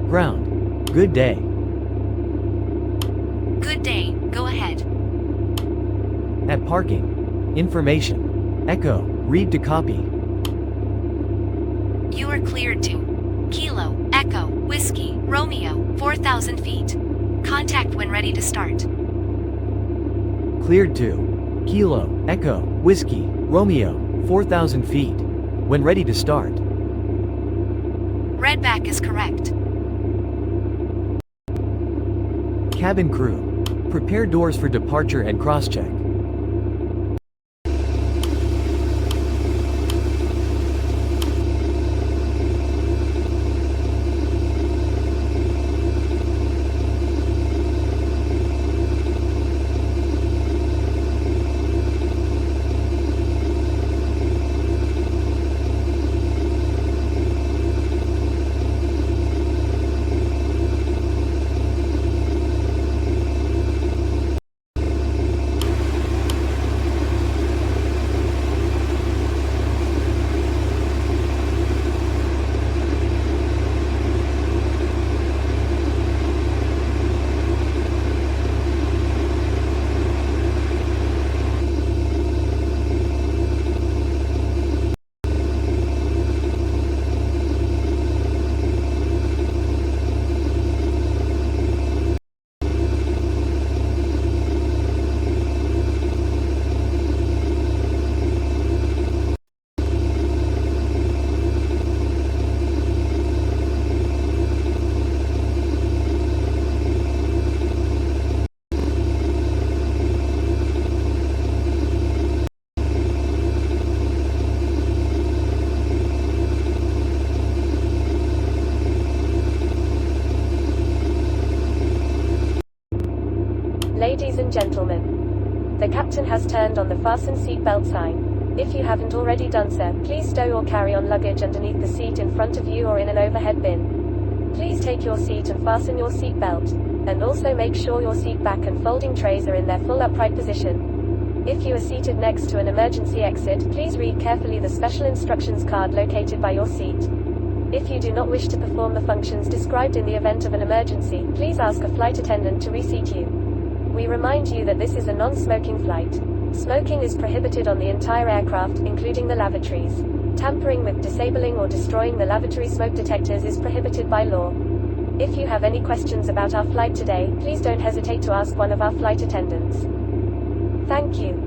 Ground. Good day. Good day, go ahead. At parking. Information. Echo. Read to copy. You are cleared to Kilo, Echo, Whiskey, Romeo, 4,000 feet. Contact when ready to start. Cleared to Kilo, Echo, Whiskey, Romeo, 4,000 feet. When ready to start. Redback is correct. Cabin crew. Prepare doors for departure and cross-check. Ladies and gentlemen, the captain has turned on the fasten seatbelt sign. If you haven't already done so, please stow or carry on luggage underneath the seat in front of you or in an overhead bin. Please take your seat and fasten your seatbelt, and also make sure your seat back and folding trays are in their full upright position. If you are seated next to an emergency exit, please read carefully the special instructions card located by your seat. If you do not wish to perform the functions described in the event of an emergency, please ask a flight attendant to reseat you. We remind you that this is a non-smoking flight. Smoking is prohibited on the entire aircraft, including the lavatories. Tampering with, disabling or destroying the lavatory smoke detectors is prohibited by law. If you have any questions about our flight today, please don't hesitate to ask one of our flight attendants. Thank you.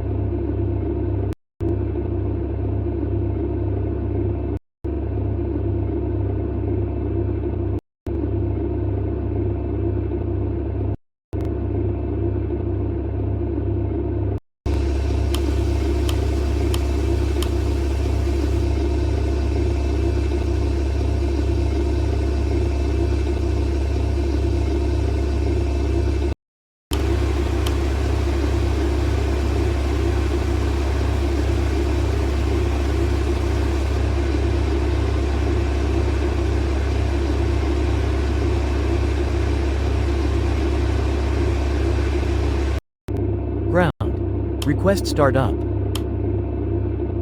Request startup.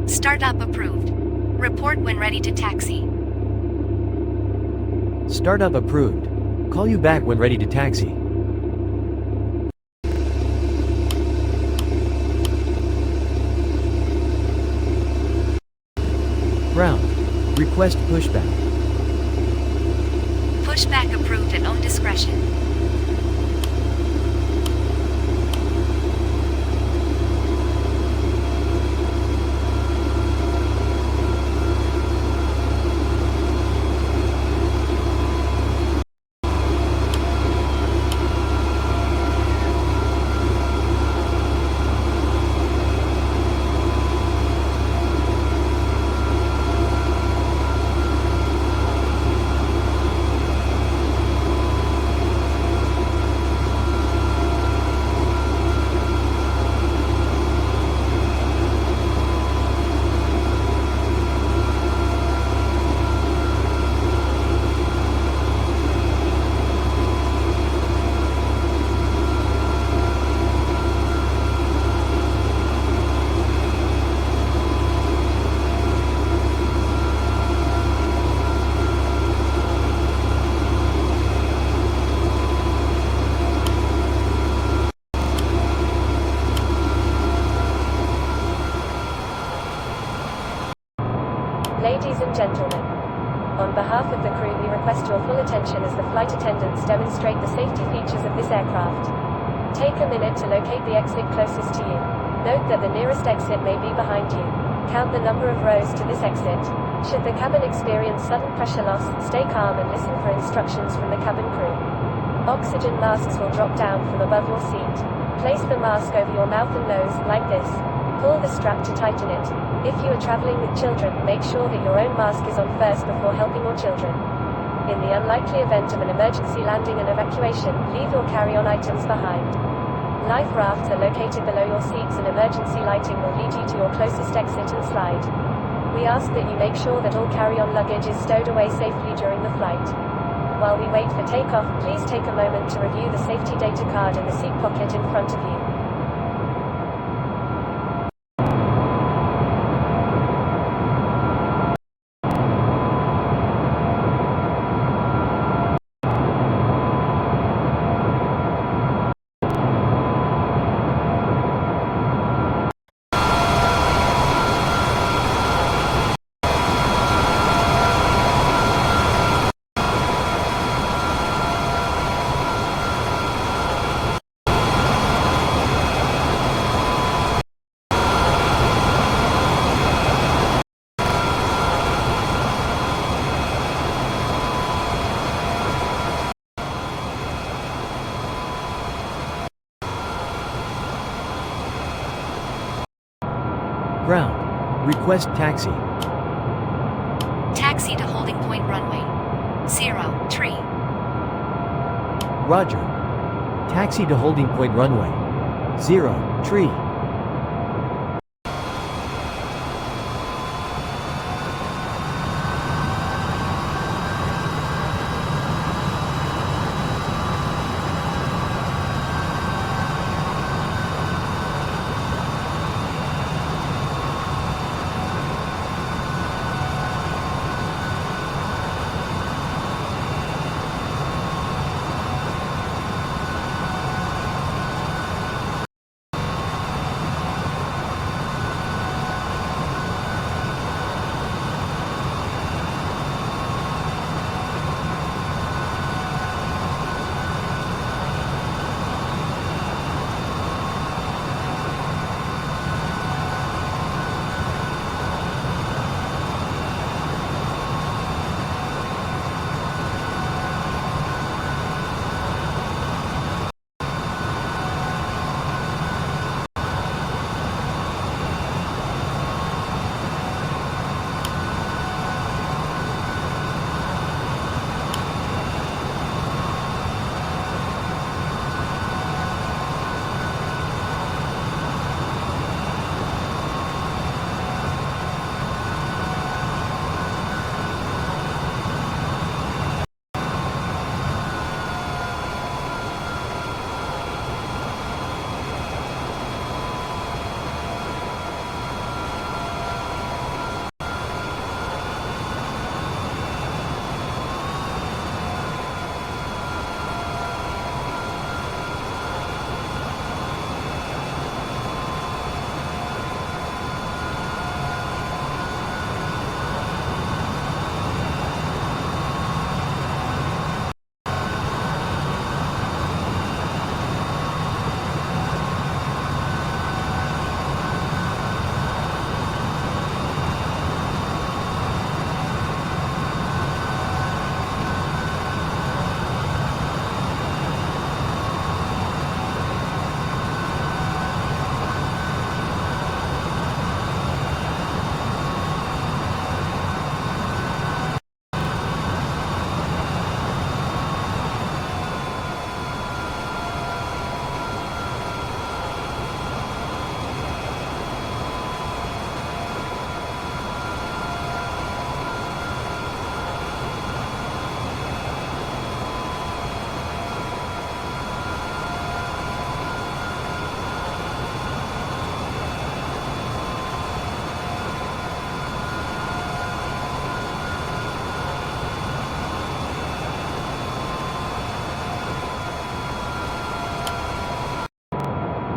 Startup approved. Report when ready to taxi. Startup approved. Call you back when ready to taxi. Ground. Request pushback. Pushback approved at own discretion. Ladies and gentlemen, on behalf of the crew we request your full attention as the flight attendants demonstrate the safety features of this aircraft. Take a minute to locate the exit closest to you. Note that the nearest exit may be behind you. Count the number of rows to this exit. Should the cabin experience sudden pressure loss, stay calm and listen for instructions from the cabin crew. Oxygen masks will drop down from above your seat. Place the mask over your mouth and nose, like this. Pull the strap to tighten it. If you are traveling with children, make sure that your own mask is on first before helping your children. In the unlikely event of an emergency landing and evacuation, leave your carry-on items behind. Life rafts are located below your seats and emergency lighting will lead you to your closest exit and slide. We ask that you make sure that all carry-on luggage is stowed away safely during the flight. While we wait for takeoff, please take a moment to review the safety data card in the seat pocket in front of you. Ground. Request taxi. Taxi to holding point runway. 03. Roger. Taxi to holding point runway. 03.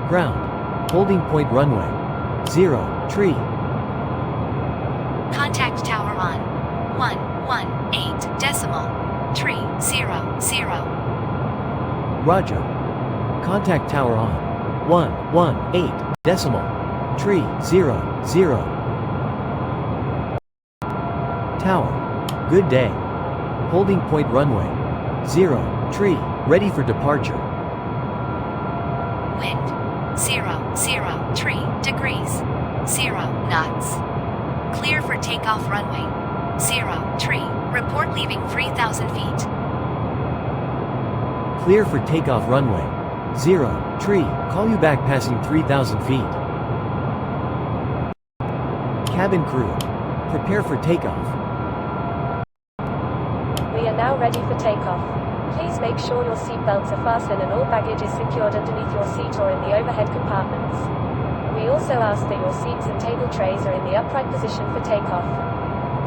Ground. Holding point runway. 03. Contact tower on. 118.300. Roger. Contact tower on 118.300. Tower. Good day. Holding point runway 03, ready for departure. Wind 003 degrees, 0 knots. Clear for takeoff runway 03. Report leaving 3,000 feet. Clear for takeoff runway 03. Call you back passing 3,000 feet. Cabin crew. Prepare for takeoff. We are now ready for takeoff. Please make sure your seat belts are fastened and all baggage is secured underneath your seat or in the overhead compartments. We also ask that your seats and table trays are in the upright position for takeoff.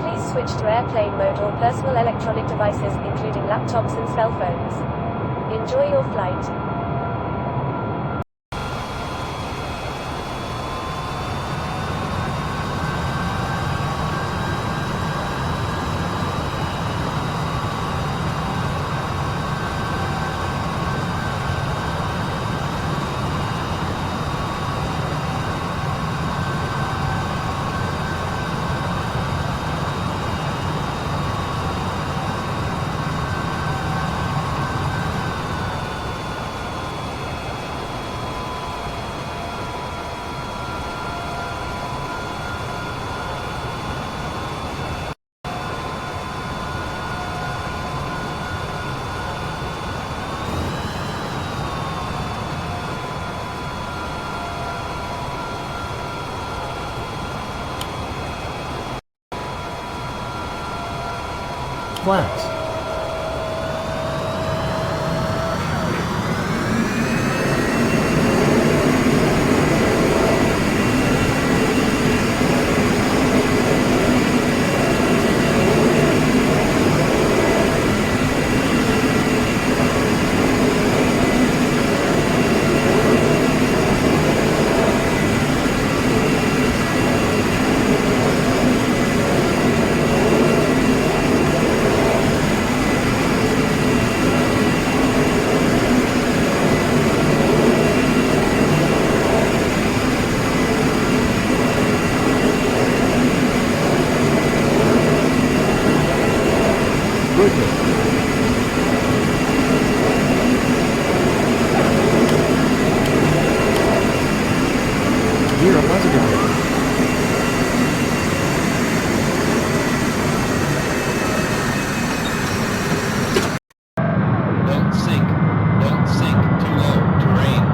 Please switch to airplane mode or personal electronic devices, including laptops and cell phones. Enjoy your flight. Flaps. Gear a positive. Don't sink. Don't sink. Too low. Terrain.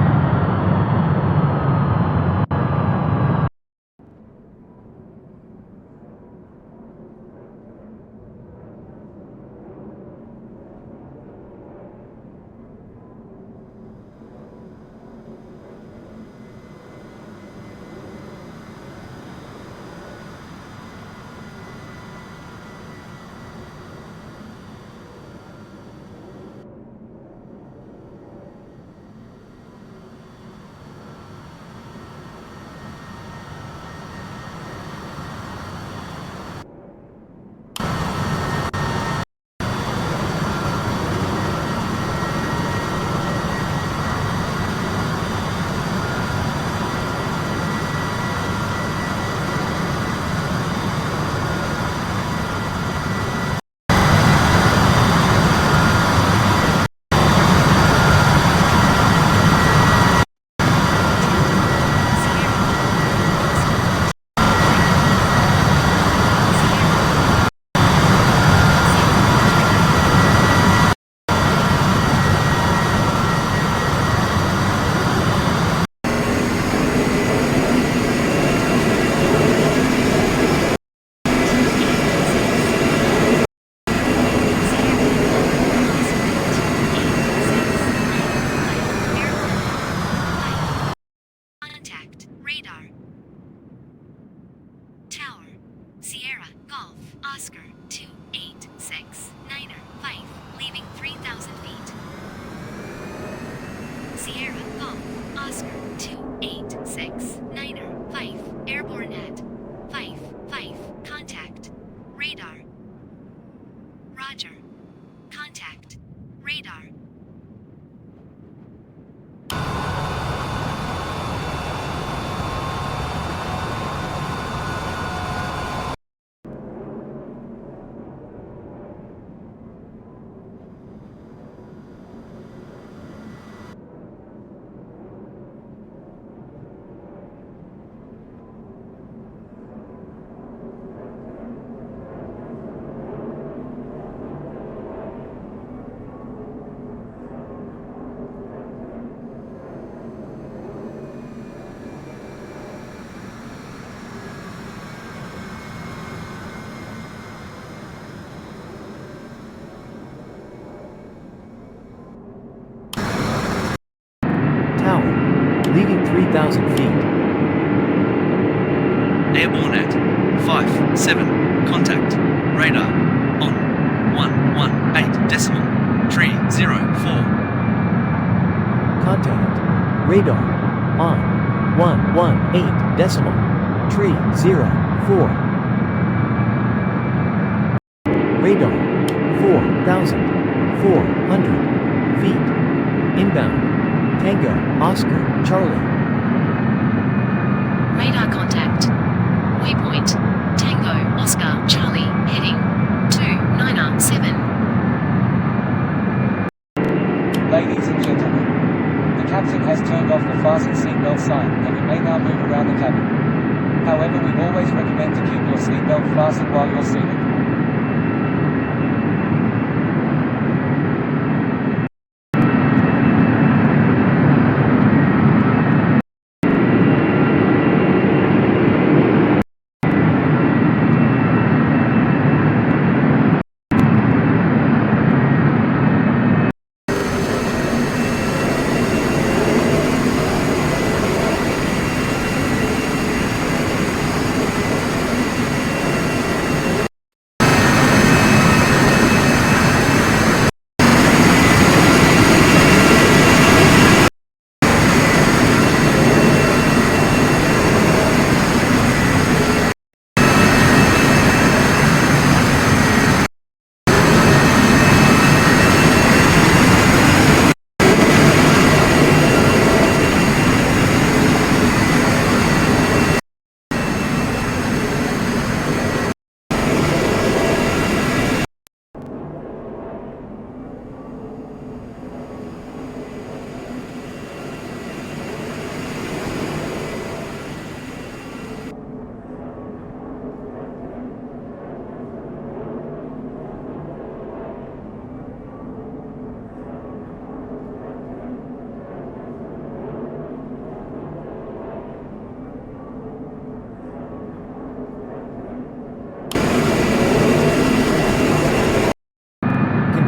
Sierra, Golf, Oscar, 2869er, 5, leaving 3,000 feet. Sierra, Golf, Oscar, 2869er, 5, airborne at 5, contact, radar, 4,000 feet. Airborne at 57. Contact. Radar on 118.304. Contact. Radar on 118.304. Radar 4,400 feet. Inbound. Tango, Oscar, Charlie. Radar contact. Waypoint. Tango, Oscar, Charlie, heading 297. Ladies and gentlemen, the captain has turned off the fasten seatbelt sign and you may now move around the cabin. However, we always recommend to keep your seatbelt fastened while you're seated.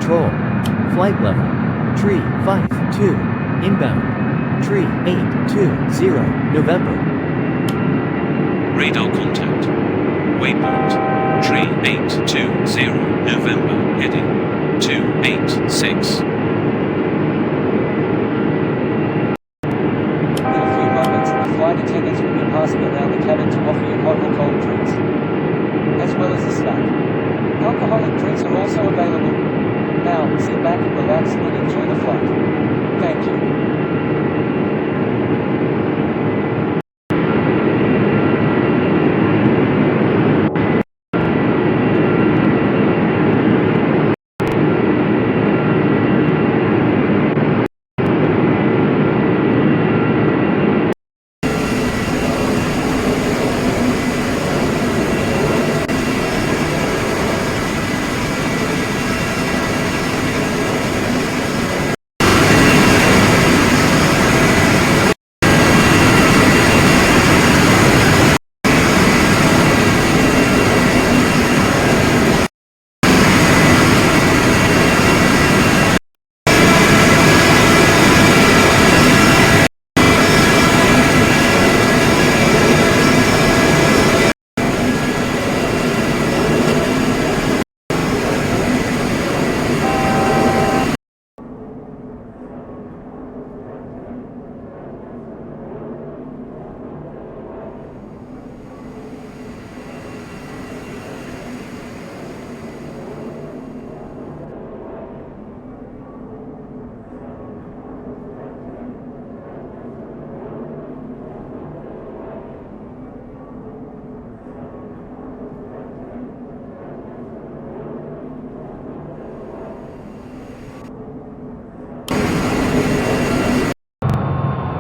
Control. Flight level. Tree 52. Inbound. Tree 820. November. Radar contact. Waypoint. Tree 820. November. Heading 286. In a few moments, the flight attendants will be passing around the cabin to offer you hot or cold drinks, as well as a snack. Alcoholic drinks are also available. Now, sit back, relax, and enjoy the flight. Thank you.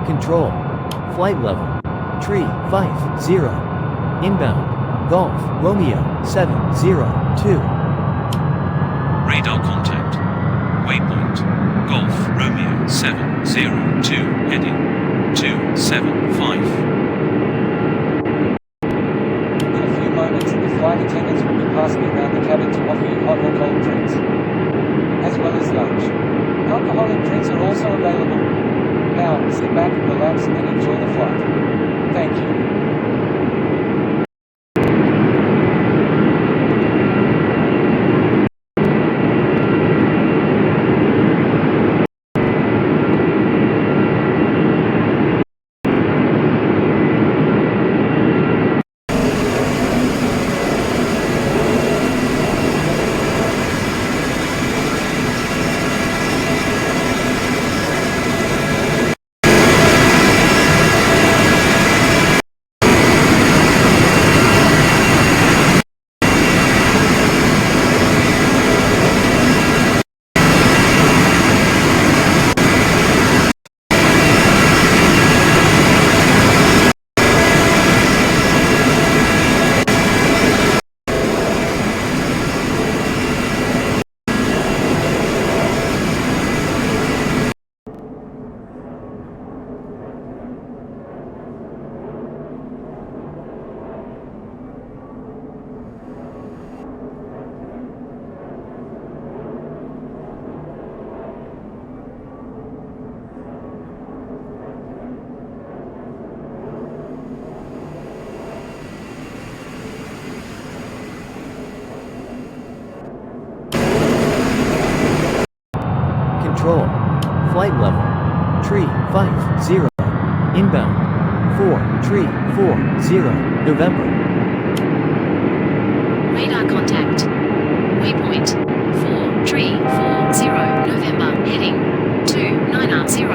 Control. Flight level. Tree 50. Inbound. Golf Romeo 702. Radar contact. Waypoint. Golf Romeo 702. Heading 275. In a few moments, the flight attendants will be passing around the cabin to offer you hot or cold drinks, as well as lunch. Alcoholic drinks are also available. Now, sit back, relax, and enjoy the flight. Thank you. Control. Flight level. Tree 50. Inbound. 4340 November. Radar contact. Waypoint 4340 November. Heading 290.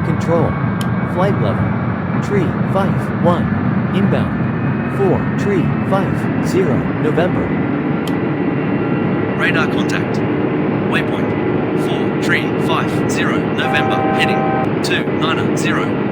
Control. Flight level. Tree 51. Inbound. 4350 November. Radar contact. Waypoint 4350 November. Heading 290.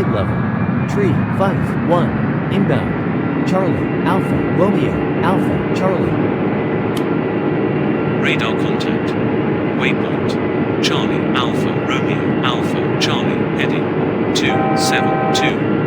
flight level. Tree, 5-1, inbound. Charlie, Alpha, Romeo, Alpha, Charlie. Radar contact. Waypoint. Charlie, Alpha, Romeo, Alpha, Charlie, heading 272.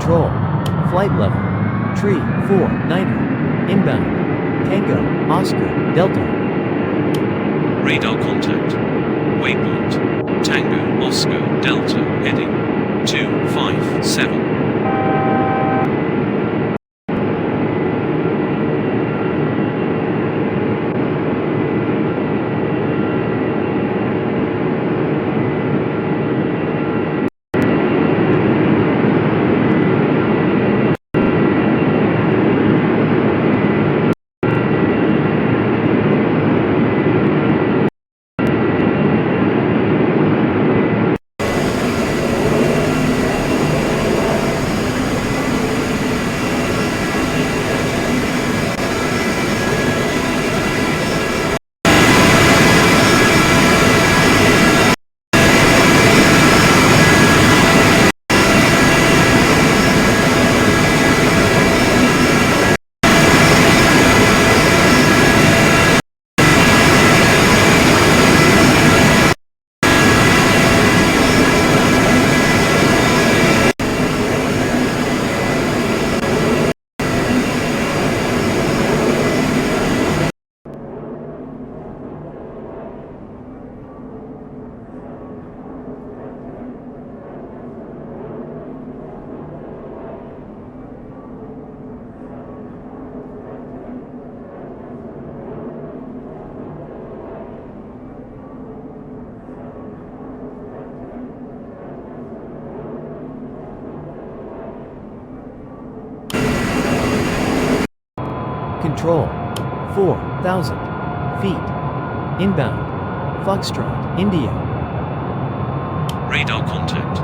Control. Flight level. Tree, 4-9er. Inbound. Tango, Oscar, Delta. Radar contact. Waypoint. Tango, Oscar, Delta, heading 257. Control. 4,000 feet. Inbound. Foxtrot, India. Radar contact.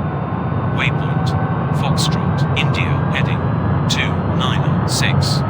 Waypoint. Foxtrot, India, heading 296.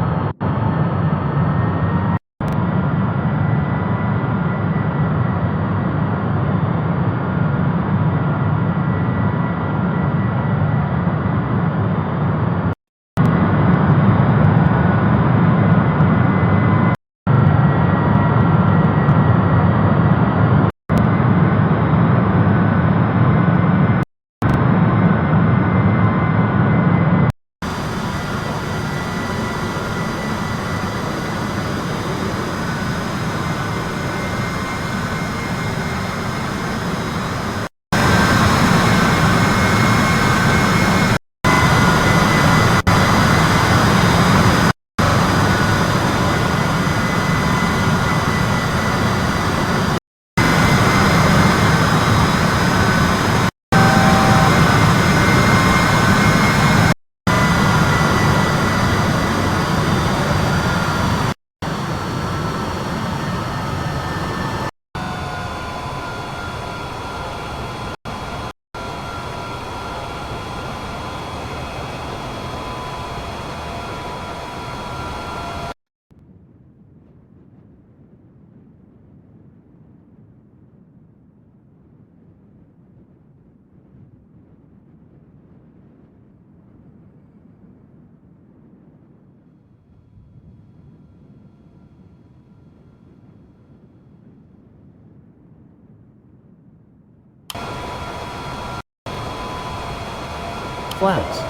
flaps.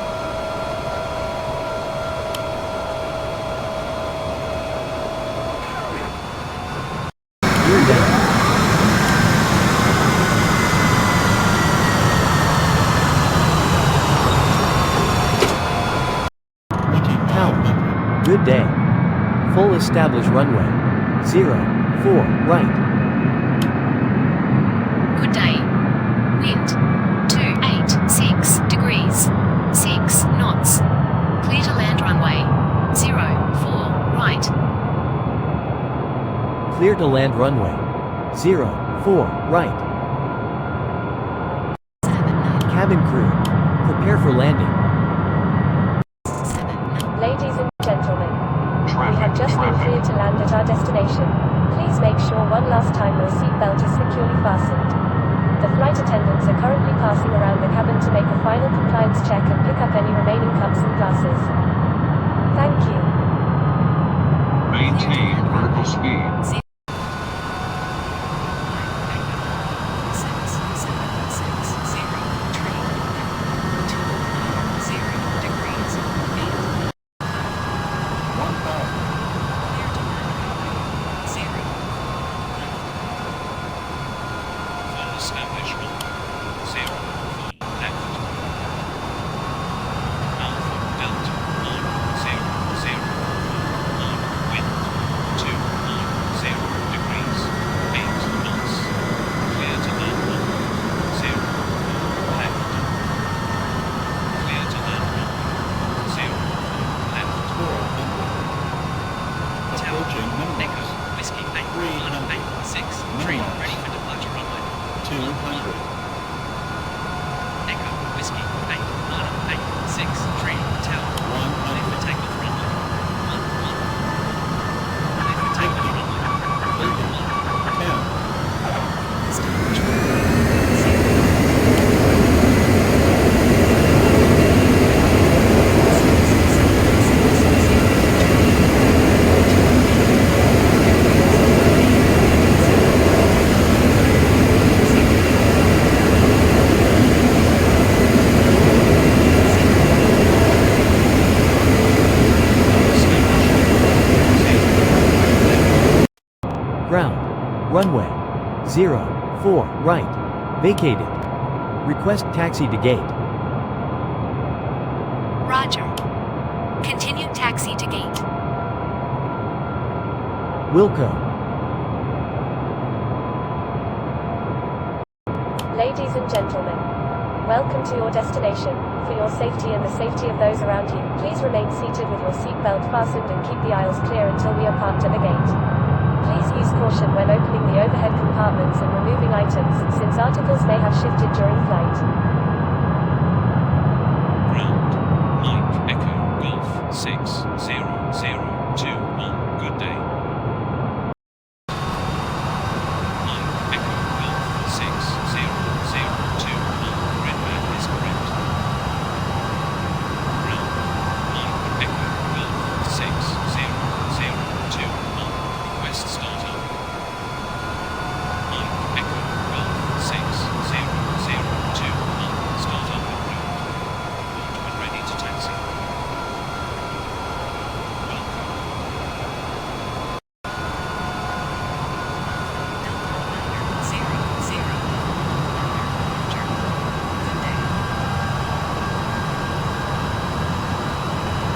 Gear down. Tower. Good day. Full established runway. 04 right. Good day. Wind 286 degrees. 6 knots. Clear to land runway 04 right. Clear to land runway. 04 right. Cabin crew. Prepare for landing. Ladies and gentlemen, we have just been cleared to land at our destination. Please make sure one last time your seatbelt is securely fastened. The flight attendants are currently passing around the cabin to make a final compliance check and pick up any remaining cups and glasses. Thank you. Maintain vertical speed. Establish runway 04 left. Alpha Delta 9004 wind 290 degrees 8 knots. Clear to land runway 04 left. Clear to land runway 04 left. Approaching Newark. Echo Whiskey 8 6 3 ready for departure runway 200. Echo Whiskey 8 6 3 tower. 100. For takeoff runway 11. For takeoff runway 10. Ground. Runway. 04 right. Vacated. Request taxi to gate. Roger. Continue taxi to gate. Wilco. Ladies and gentlemen, welcome to your destination. For your safety and the safety of those around you, please remain seated with your seatbelt fastened and keep the aisles clear until we are parked at the gate. Please use caution when opening the overhead compartments and removing items, since articles may have shifted during flight. Ground. Mike Echo Golf 6002 on good day. Mike Echo Golf 6002 on red map is correct. Ground. Mike Echo Golf 6002 on request start up. Mike Echo Golf 6002 on start up en route. Report when ready to taxi.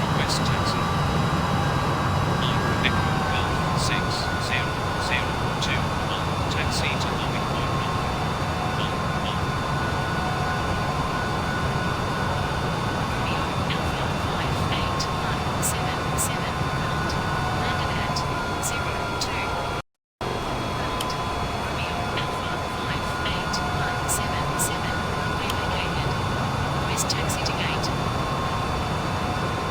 Request taxi. Mike Echo Golf 6002 on taxi to lobby point runway 11. Taxi to gate.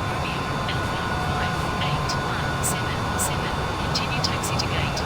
Romeo Alpha 58177. Continue taxi to gate.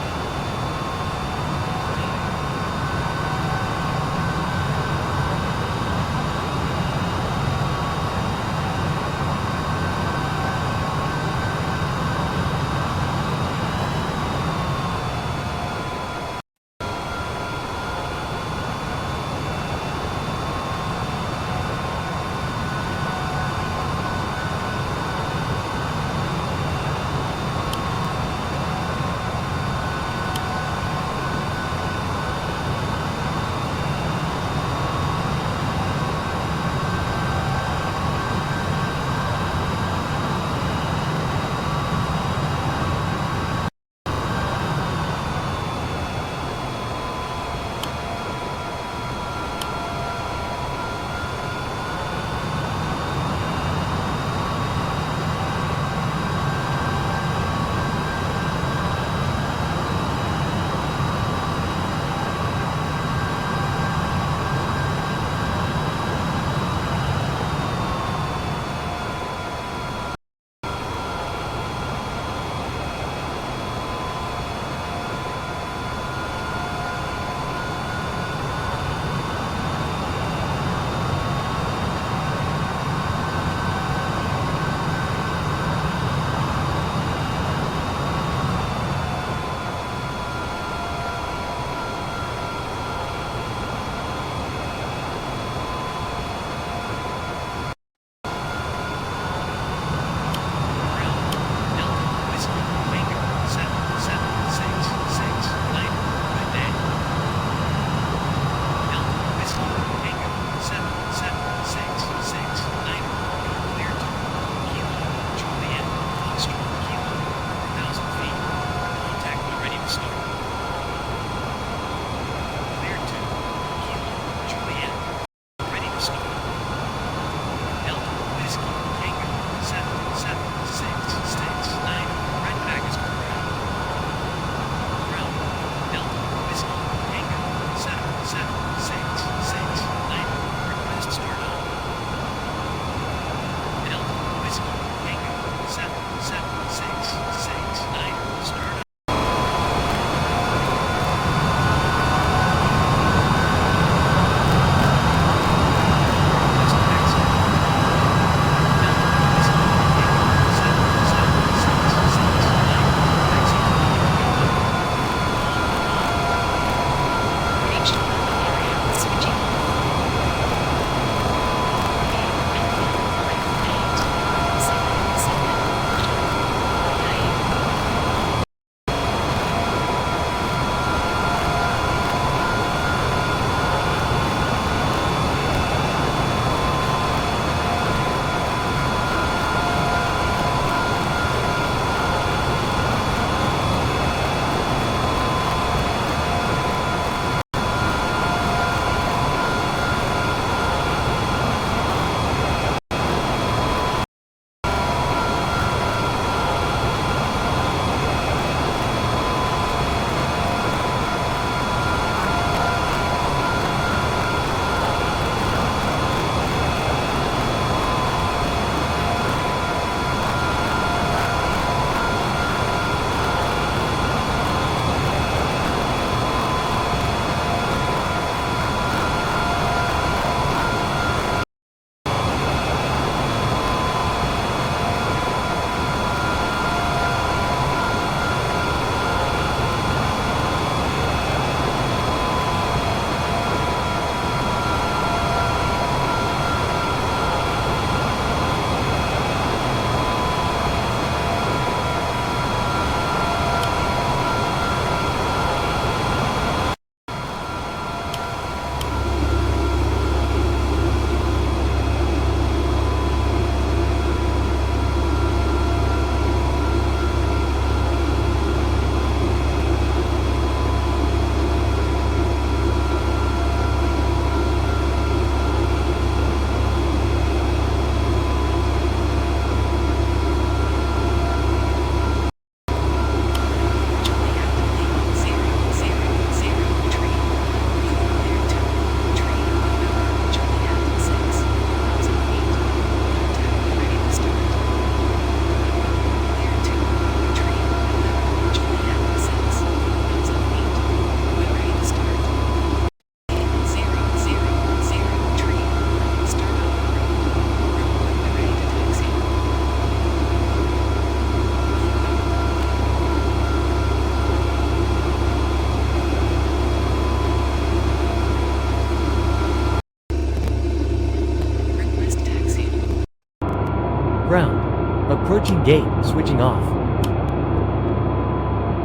Approaching gate, switching off.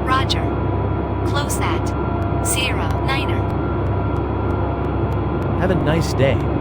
Roger. Close that. 09er. Have a nice day.